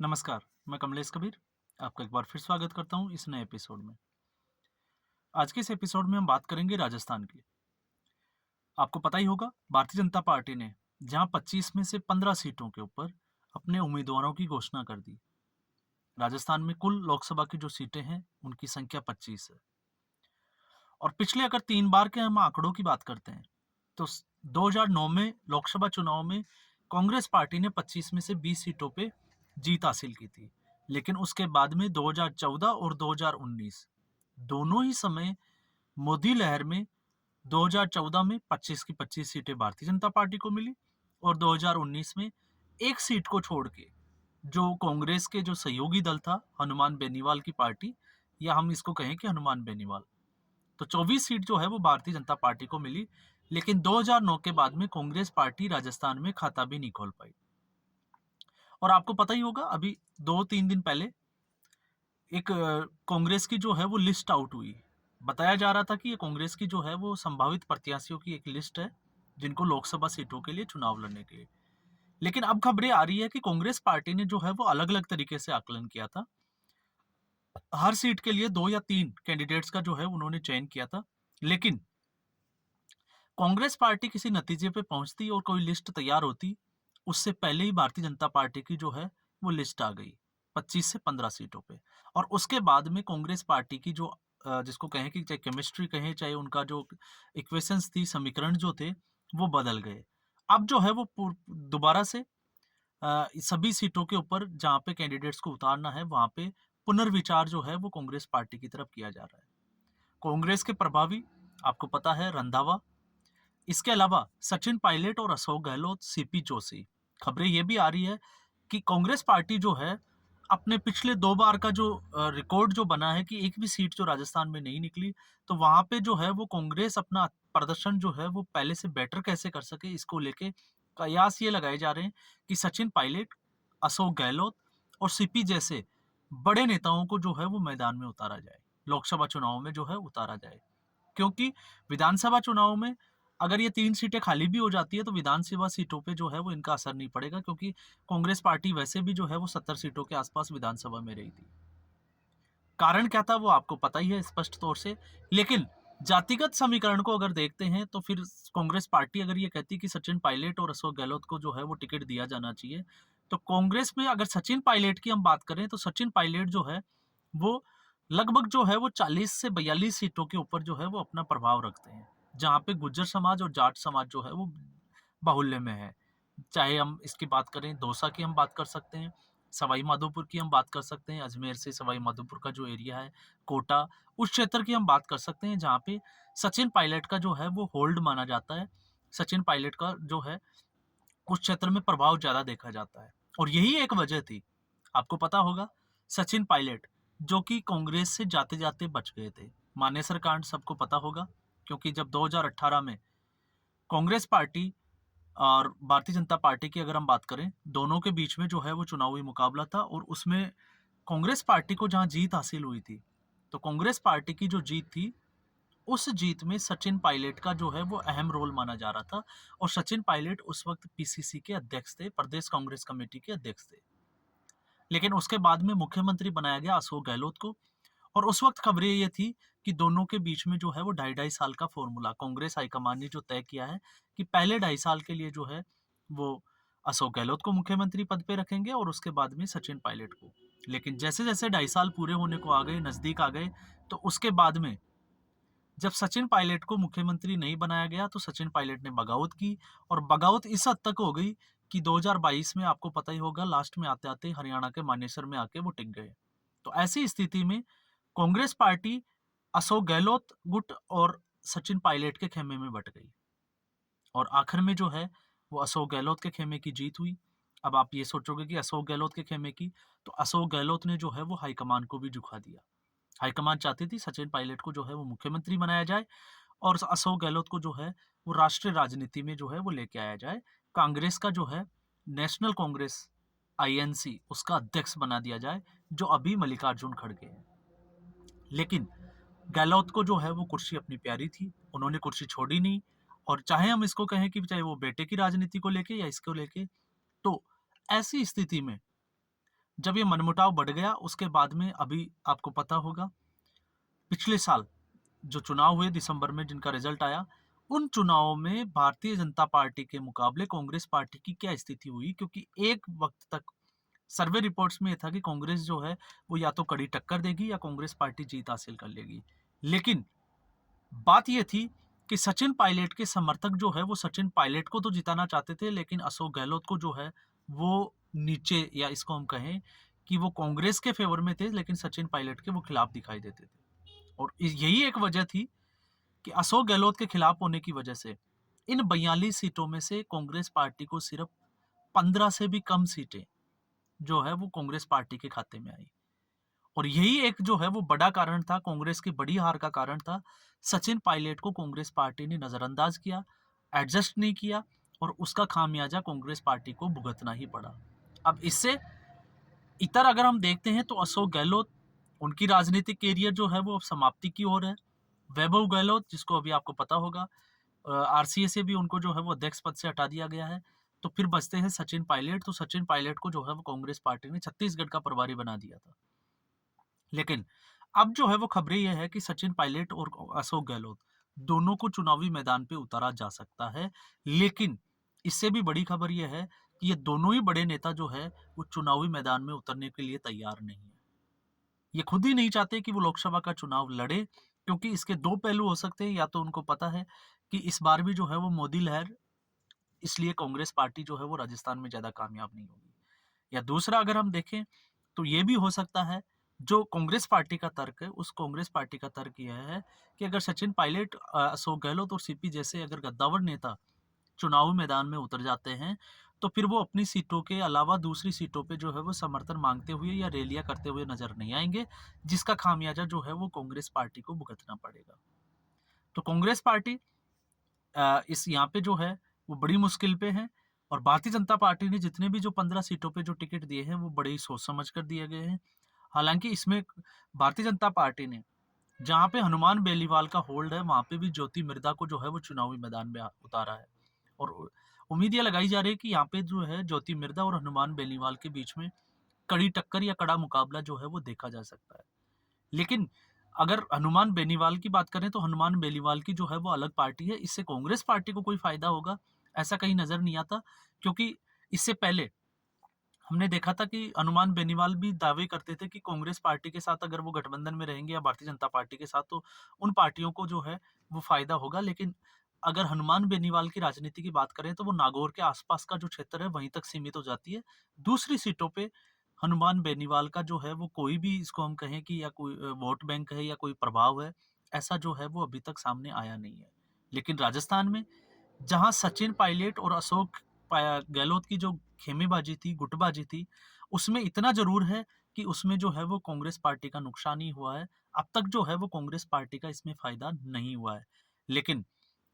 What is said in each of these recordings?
नमस्कार, मैं कमलेश कबीर, आपका एक बार फिर स्वागत करता हूँ इस नए एपिसोड में। आज के इस एपिसोड में हम बात करेंगे राजस्थान की। आपको पता ही होगा, भारतीय जनता पार्टी ने जहाँ 25 में से 15 सीटों के ऊपर अपने उम्मीदवारों की घोषणा कर दी। राजस्थान में कुल लोकसभा की जो सीटें हैं, उनकी संख्या 25 है। और पिछले अगर 3 बार के हम आंकड़ों की बात करते हैं, तो 2009 में लोकसभा चुनाव में कांग्रेस पार्टी ने 25 में से 20 सीटों पे जीत हासिल की थी। लेकिन उसके बाद में 2014 और 2019 दोनों ही समय मोदी लहर में 2014 में 25 की 25 सीटें भारतीय जनता पार्टी को मिली और 2019 में एक सीट को छोड़ के जो कांग्रेस के जो सहयोगी दल था, हनुमान बेनीवाल की पार्टी, या हम इसको कहें कि हनुमान बेनीवाल, तो 24 सीट जो है वो भारतीय जनता पार्टी को मिली। लेकिन 2009 के बाद में कांग्रेस पार्टी राजस्थान में खाता भी नहीं खोल पाई। और आपको पता ही होगा, अभी 2-3 दिन पहले एक कांग्रेस की जो है वो लिस्ट आउट हुई। बताया जा रहा था कि ये कांग्रेस की जो है वो संभावित प्रत्याशियों की एक लिस्ट है, जिनको लोकसभा सीटों के लिए चुनाव लड़ने के लिए। लेकिन अब खबरें आ रही है कि कांग्रेस पार्टी ने जो है वो अलग-अलग तरीके से आकलन किया था। हर सीट के लिए 2 या 3 कैंडिडेट्स का जो है उन्होंने चयन किया था। लेकिन कांग्रेस पार्टी किसी नतीजे पे पहुंचती और कोई लिस्ट तैयार होती, उससे पहले ही भारतीय जनता पार्टी की जो है वो लिस्ट आ गई 25 से 15 सीटों पे। और उसके बाद में कांग्रेस पार्टी की जो जिसको कहें कि चाहे केमिस्ट्री कहें, चाहे उनका जो इक्वेशंस थी, समीकरण जो थे, वो बदल गए। अब जो है वो दोबारा से सभी सीटों के ऊपर जहां पे कैंडिडेट्स को उतारना है, वहां पे पुनर्विचार जो है वो कांग्रेस पार्टी की तरफ किया जा रहा है। कांग्रेस के प्रभावी, आपको पता है, रंधावा, इसके अलावा सचिन पायलट और अशोक गहलोत, सीपी जोशी। खबरें ये भी आ रही है कि कांग्रेस पार्टी जो है अपने पिछले 2 बार का जो रिकॉर्ड जो बना है कि एक भी सीट जो राजस्थान में नहीं निकली, तो वहां पे जो है वो कांग्रेस अपना प्रदर्शन जो है वो पहले से बेटर कैसे कर सके, इसको लेके कयास ये लगाए जा रहे हैं कि सचिन पायलट, अशोक गहलोत और सीपी जैसे बड़े नेताओं को जो है वो मैदान में उतारा जाए, लोकसभा चुनाव में जो है उतारा जाए। क्योंकि विधानसभा चुनाव में अगर ये 3 सीटें खाली भी हो जाती है, तो विधानसभा सीटों पे जो है वो इनका असर नहीं पड़ेगा, क्योंकि कांग्रेस पार्टी वैसे भी जो है वो 70 सीटों के आसपास विधानसभा में रही थी। कारण क्या था वो आपको पता ही है स्पष्ट तौर से। लेकिन जातिगत समीकरण को अगर देखते हैं, तो फिर कांग्रेस पार्टी अगर ये कहती कि सचिन पायलट और अशोक गहलोत को जो है वो टिकट दिया जाना चाहिए, तो कांग्रेस में अगर सचिन पायलट की हम बात करें, तो सचिन पायलट जो है वो लगभग जो है वो 40 से 42 सीटों के ऊपर जो है वो अपना प्रभाव रखते हैं, जहां पे गुज्जर समाज और जाट समाज जो है वो बाहुल्य में है। चाहे हम इसकी बात करें, दौसा की हम बात कर सकते हैं, सवाई माधोपुर की हम बात कर सकते हैं, अजमेर से सवाई माधोपुर का जो एरिया है, कोटा, उस क्षेत्र की हम बात कर सकते हैं, जहाँ पे सचिन पायलट का जो है वो होल्ड माना जाता है। सचिन पायलट का जो है उस क्षेत्र में प्रभाव ज़्यादा देखा जाता है। और यही एक वजह थी, आपको पता होगा, सचिन पायलट जो कि कांग्रेस से जाते-जाते बच गए थे। मानेसर कांड सबको पता होगा, क्योंकि जब 2018 में कांग्रेस पार्टी और भारतीय जनता पार्टी की अगर हम बात करें, दोनों के बीच में जो है वो चुनावी मुकाबला था, और उसमें कांग्रेस पार्टी को जहां जीत हासिल हुई थी, तो कांग्रेस पार्टी की जो जीत थी, उस जीत में सचिन पायलट का जो है वो अहम रोल माना जा रहा था। और सचिन पायलट उस वक्त पीसीसी के अध्यक्ष थे, प्रदेश कांग्रेस कमेटी के अध्यक्ष थे। लेकिन उसके बाद में मुख्यमंत्री बनाया गया अशोक गहलोत को। और उस वक्त खबरें ये थी कि दोनों के बीच में जो है वो 2.5-2.5 साल का फॉर्मूला कांग्रेस हाईकमान ने जो तय किया है कि पहले 2.5 साल के लिए जो है वो अशोक गहलोत को मुख्यमंत्री पद पे रखेंगे और उसके बाद में सचिन पायलट को। लेकिन जैसे जैसे 2.5 साल पूरे होने को आ गए, नजदीक आ गए, तो उसके बाद में जब सचिन पायलट को मुख्यमंत्री नहीं बनाया गया, तो सचिन पायलट ने बगावत की। और बगावत इस हद तक हो गई कि 2022 में आपको पता ही होगा, लास्ट में आते आते हरियाणा के मानेसर में आके वो टिक गए। तो ऐसी स्थिति में कांग्रेस पार्टी अशोक गहलोत गुट और सचिन पायलट के खेमे में बट गई, और आखिर में जो है वो अशोक गहलोत के खेमे की जीत हुई। अब आप ये सोचोगे कि अशोक गहलोत के खेमे की, तो अशोक गहलोत ने जो है वो हाईकमान को भी झुका दिया। हाईकमान चाहती थी सचिन पायलट को जो है वो मुख्यमंत्री बनाया जाए, और अशोक गहलोत को जो है वो राष्ट्रीय राजनीति में जो है वो लेके आया जाए। कांग्रेस का जो है नेशनल कांग्रेस, आईएनसी, उसका अध्यक्ष बना दिया जाए, जो अभी मल्लिकार्जुन खड़गे हैं। लेकिन गहलोत को जो है वो कुर्सी अपनी प्यारी थी, उन्होंने कुर्सी छोड़ी नहीं। और चाहे हम इसको कहें कि चाहे वो बेटे की राजनीति को लेके या इसको लेके, तो ऐसी स्थिति में जब ये मनमुटाव बढ़ गया उसके बाद में अभी आपको पता होगा पिछले साल जो चुनाव हुए दिसंबर में जिनका रिजल्ट आया, उन चुनावों में भारतीय जनता पार्टी के मुकाबले कांग्रेस पार्टी की क्या स्थिति हुई, क्योंकि एक वक्त तक सर्वे रिपोर्ट्स में ये था कि कांग्रेस जो है वो या तो कड़ी टक्कर देगी या कांग्रेस पार्टी जीत हासिल कर लेगी। लेकिन बात ये थी कि सचिन पायलट के समर्थक जो है वो सचिन पायलट को तो जिताना चाहते थे, लेकिन अशोक गहलोत को जो है वो नीचे, या इसको हम कहें कि वो कांग्रेस के फेवर में थे लेकिन सचिन पायलट के वो खिलाफ दिखाई देते थे। और यही एक वजह थी कि अशोक गहलोत के खिलाफ होने की वजह से इन 42 सीटों में से कांग्रेस पार्टी को सिर्फ 15 से भी कम सीटें जो है वो कांग्रेस पार्टी के खाते में आई। और यही एक जो है वो बड़ा कारण था, कांग्रेस की बड़ी हार का कारण था। सचिन पायलट को कांग्रेस पार्टी ने नजरअंदाज किया, एडजस्ट नहीं किया, और उसका खामियाजा कांग्रेस पार्टी को भुगतना ही पड़ा। अब इससे इतर अगर हम देखते हैं तो अशोक गहलोत, उनकी राजनीतिक कैरियर जो है वो अब समाप्ति की ओर है। वैभव गहलोत, जिसको अभी आपको पता होगा आरसीए से भी उनको जो है वो अध्यक्ष पद से हटा दिया गया है। तो फिर बचते हैं सचिन पायलट। तो सचिन पायलट को जो है वो कांग्रेस पार्टी ने छत्तीसगढ़ का प्रभारी बना दिया था। लेकिन अब जो है वो खबरें ये है कि सचिन पायलट और अशोक गहलोत दोनों को चुनावी मैदान पे उतारा जा सकता है। लेकिन इससे भी बड़ी खबर यह है कि ये दोनों ही बड़े नेता जो है वो चुनावी मैदान में उतरने के लिए तैयार नहीं है। ये खुद ही नहीं चाहते कि वो लोकसभा का चुनाव लड़े, क्योंकि इसके दो पहलू हो सकते हैं। या तो उनको पता है कि इस बार भी जो है वो मोदी लहर, इसलिए कांग्रेस पार्टी जो है वो राजस्थान में ज्यादा कामयाब नहीं होगी। या दूसरा अगर हम देखें तो ये भी हो सकता है, जो कांग्रेस पार्टी का तर्क है, उस कांग्रेस पार्टी का तर्क यह है कि अगर सचिन पायलट, अशोक गहलोत और सीपी जैसे अगर गद्दावर नेता चुनावी मैदान में उतर जाते हैं, तो फिर वो अपनी सीटों के अलावा दूसरी सीटों पे जो है वो समर्थन मांगते हुए या रैलियां करते हुए नजर नहीं आएंगे, जिसका खामियाजा जो है वो कांग्रेस पार्टी को भुगतना पड़ेगा। तो कांग्रेस पार्टी इस यहाँ पे जो है वो बड़ी मुश्किल पे है। और भारतीय जनता पार्टी ने जितने भी जो 15 सीटों पे जो टिकट दिए हैं वो बड़े ही सोच समझ कर दिए गए हैं। हालांकि इसमें भारतीय जनता पार्टी ने जहाँ पे हनुमान बेलीवाल का होल्ड है, वहां पे भी ज्योति मिर्धा को जो है वो चुनावी मैदान में उतारा है। और उम्मीद ये लगाई जा रही है कि यहाँ पे जो है ज्योति मिर्धा और हनुमान बेलीवाल के बीच में कड़ी टक्कर या कड़ा मुकाबला जो है वो देखा जा सकता है। लेकिन अगर हनुमान बेनीवाल की बात करें तो हनुमान बेनीवाल की जो है वो अलग पार्टी है, इससे कांग्रेस पार्टी को कोई फायदा होगा ऐसा कहीं नजर नहीं आता। क्योंकि इससे पहले हमने देखा था कि हनुमान बेनीवाल भी दावे करते थे कि कांग्रेस पार्टी के साथ अगर वो गठबंधन में रहेंगे या भारतीय जनता पार्टी के साथ, तो उन पार्टियों को जो है वो फायदा होगा। लेकिन अगर हनुमान बेनीवाल की राजनीति की बात करें तो वो नागौर के आसपास का जो क्षेत्र है वहीं तक सीमित हो जाती है। दूसरी सीटों पे हनुमान बेनीवाल का जो है वो कोई भी, इसको हम कहें कि या कोई वोट बैंक है या कोई प्रभाव है, ऐसा जो है वो अभी तक सामने आया नहीं है। लेकिन राजस्थान में जहां सचिन पायलट और अशोक गहलोत की जो खेमेबाजी थी, गुटबाजी थी, उसमें इतना जरूर है कि उसमें जो है वो कांग्रेस पार्टी का नुकसान ही हुआ है। अब तक जो है वो कांग्रेस पार्टी का इसमें फायदा नहीं हुआ है। लेकिन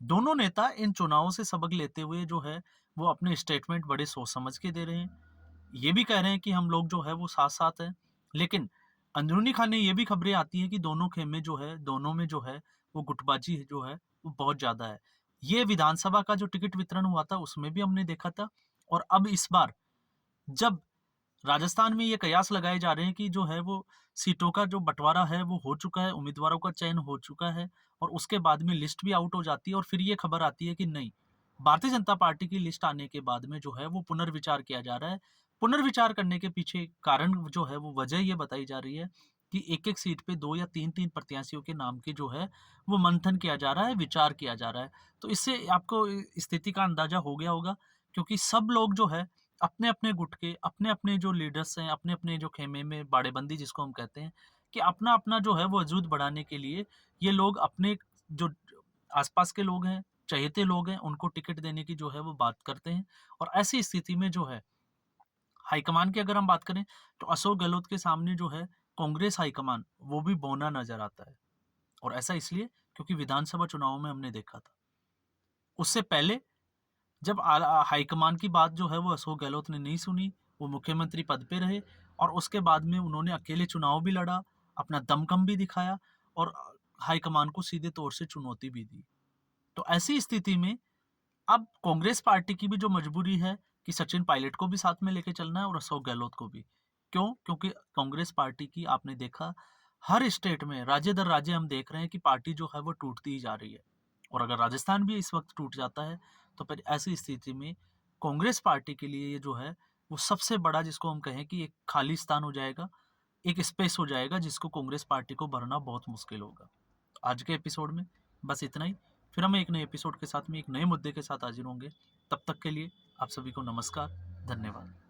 दोनों नेता इन चुनावों से सबक लेते हुए जो है वो अपने स्टेटमेंट बड़े सोच समझ के दे रहे हैं। ये भी कह रहे हैं कि हम लोग जो है वो साथ साथ हैं। लेकिन अंदरूनी खाने ये भी खबरें आती हैं कि दोनों खेमे जो है, दोनों में जो है वो गुटबाजी जो है वो बहुत ज्यादा है। ये विधानसभा का जो टिकट वितरण हुआ था उसमें भी हमने देखा था। और अब इस बार जब राजस्थान में ये कयास लगाए जा रहे हैं कि जो है वो सीटों का जो बंटवारा है वो हो चुका है, उम्मीदवारों का चयन हो चुका है, और उसके बाद में लिस्ट भी आउट हो जाती है, और फिर ये खबर आती है कि नहीं, भारतीय जनता पार्टी की लिस्ट आने के बाद में जो है वो पुनर्विचार किया जा रहा है। पुनर्विचार करने के पीछे कारण जो है वो वजह ये बताई जा रही है कि एक एक सीट पे दो या तीन तीन प्रत्याशियों के नाम की जो है वो मंथन किया जा रहा है, विचार किया जा रहा है। तो इससे आपको स्थिति का अंदाजा हो गया होगा, क्योंकि सब लोग जो है अपने अपने गुट के, अपने अपने जो लीडर्स हैं, अपने अपने जो खेमे में बाड़ेबंदी जिसको हम कहते हैं, कि अपना अपना जो है वो वजूद बढ़ाने के लिए ये लोग अपने जो आसपास के लोग हैं, चहेते लोग हैं, उनको टिकट देने की जो है वो बात करते हैं। और ऐसी स्थिति में जो है हाईकमान की अगर हम बात करें तो अशोक गहलोत के सामने जो है कांग्रेस हाईकमान वो भी बौना नजर आता है। और ऐसा इसलिए क्योंकि विधानसभा चुनाव में हमने देखा था, उससे पहले जब हाईकमान की बात जो है वो अशोक गहलोत ने नहीं सुनी, वो मुख्यमंत्री पद पे रहे, और उसके बाद में उन्होंने अकेले चुनाव भी लड़ा, अपना दमखम भी दिखाया, और हाईकमान को सीधे तौर से चुनौती भी दी। तो ऐसी स्थिति में अब कांग्रेस पार्टी की भी जो मजबूरी है कि सचिन पायलट को भी साथ में लेके चलना है और अशोक गहलोत को भी। क्यों? क्योंकि कांग्रेस पार्टी की आपने देखा हर स्टेट में राज्य दर राज्य हम देख रहे हैं कि पार्टी जो है वो टूटती ही जा रही है। और अगर राजस्थान भी इस वक्त टूट जाता है तो फिर ऐसी स्थिति में कांग्रेस पार्टी के लिए ये जो है वो सबसे बड़ा, जिसको हम कहें कि एक खाली स्थान हो जाएगा, एक स्पेस हो जाएगा जिसको कांग्रेस पार्टी को भरना बहुत मुश्किल होगा। आज के एपिसोड में बस इतना ही। फिर हम एक नए एपिसोड के साथ में एक नए मुद्दे के साथ हाजिर होंगे। तब तक के लिए आप सभी को नमस्कार, धन्यवाद।